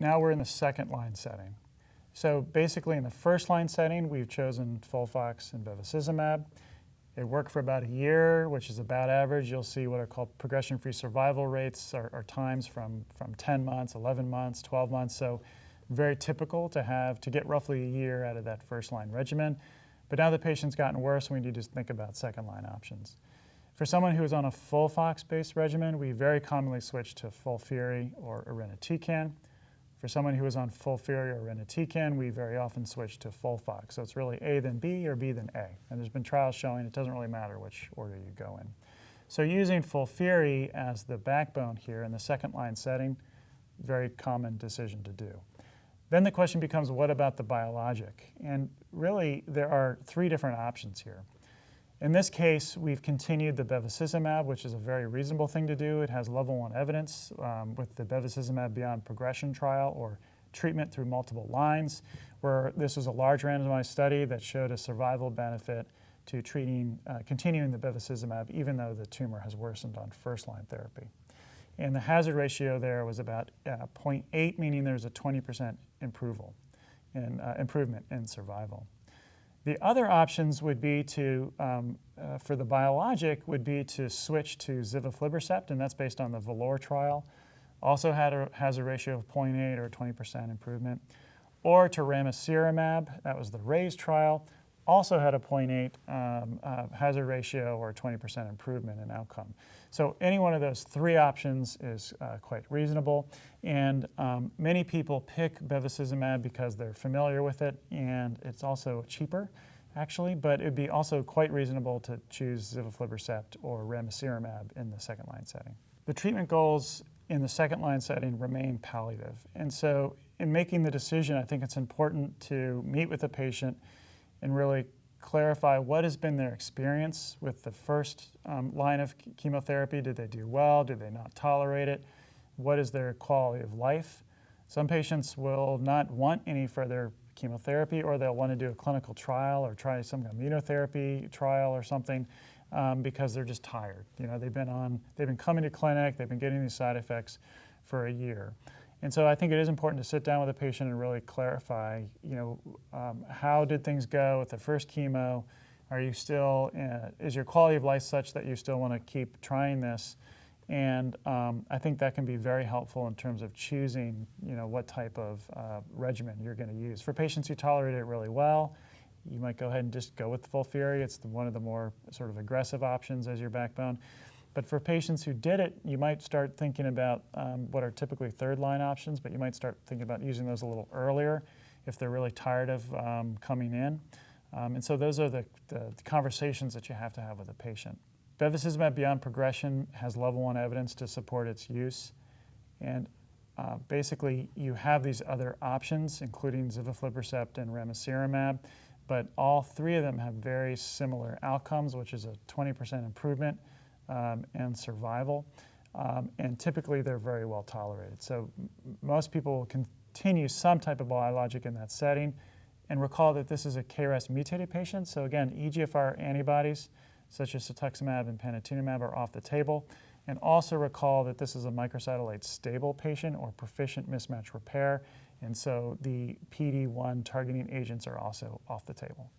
Now we're in the second line setting. So basically in the first line setting, we've chosen FOLFOX and bevacizumab. It worked for about a year, which is about average. You'll see what are called progression-free survival rates are times from 10 months, 11 months, 12 months. So very typical to get roughly a year out of that first line regimen. But now the patient's gotten worse, we need to think about second line options. For someone who is on a FOLFOX-based regimen, we very commonly switch to FOLFIRI or irinotecan. For someone who is on FOLFIRI or irinotecan, we very often switch to FOLFOX. So it's really A then B or B then A. And there's been trials showing it doesn't really matter which order you go in. So using FOLFIRI as the backbone here in the second line setting, very common decision to do. Then the question becomes, what about the biologic? And really, there are three different options here. In this case, we've continued the bevacizumab, which is a very reasonable thing to do. It has level 1 evidence with the bevacizumab beyond progression trial, or treatment through multiple lines, where this was a large randomized study that showed a survival benefit to continuing the bevacizumab even though the tumor has worsened on first-line therapy. And the hazard ratio there was about 0.8, meaning there's a 20% improvement in survival. The other options would be to, for the biologic, would be to switch to zivaflibercept, and that's based on the VALOR trial. Also had a hazard ratio of 0.8 or 20% improvement. Or to ramucirumab, that was the RAISE trial, also had a 0.8 hazard ratio or 20% improvement in outcome. So any one of those three options is quite reasonable. And many people pick bevacizumab because they're familiar with it, and it's also cheaper, actually, but it'd be also quite reasonable to choose zivaflibercept or ramucirumab in the second line setting. The treatment goals in the second line setting remain palliative. And so in making the decision, I think it's important to meet with the patient and really clarify what has been their experience with the first line of chemotherapy. Did they do well? Did they not tolerate it? What is their quality of life? Some patients will not want any further chemotherapy, or they'll want to do a clinical trial or try some immunotherapy trial or something because they're just tired. You know, they've been coming to clinic, they've been getting these side effects for a year. And so I think it is important to sit down with a patient and really clarify, how did things go with the first chemo? Are you still, is your quality of life such that you still want to keep trying this? And I think that can be very helpful in terms of choosing, what type of regimen you're going to use. For patients who tolerate it really well, you might go ahead and just go with FOLFIRI. It's one of the more sort of aggressive options as your backbone. But for patients who did it, you might start thinking about what are typically third-line options, but you might start thinking about using those a little earlier if they're really tired of coming in. And so those are the conversations that you have to have with a patient. Bevacizumab beyond progression has level 1 evidence to support its use. And basically, you have these other options, including zivaflibercept and ramucirumab, but all three of them have very similar outcomes, which is a 20% improvement and survival, and typically they're very well tolerated. So most people will continue some type of biologic in that setting, and recall that this is a KRAS mutated patient. So again, EGFR antibodies such as cetuximab and panitumumab are off the table, and also recall that this is a microsatellite stable patient or proficient mismatch repair, and so the PD-1 targeting agents are also off the table.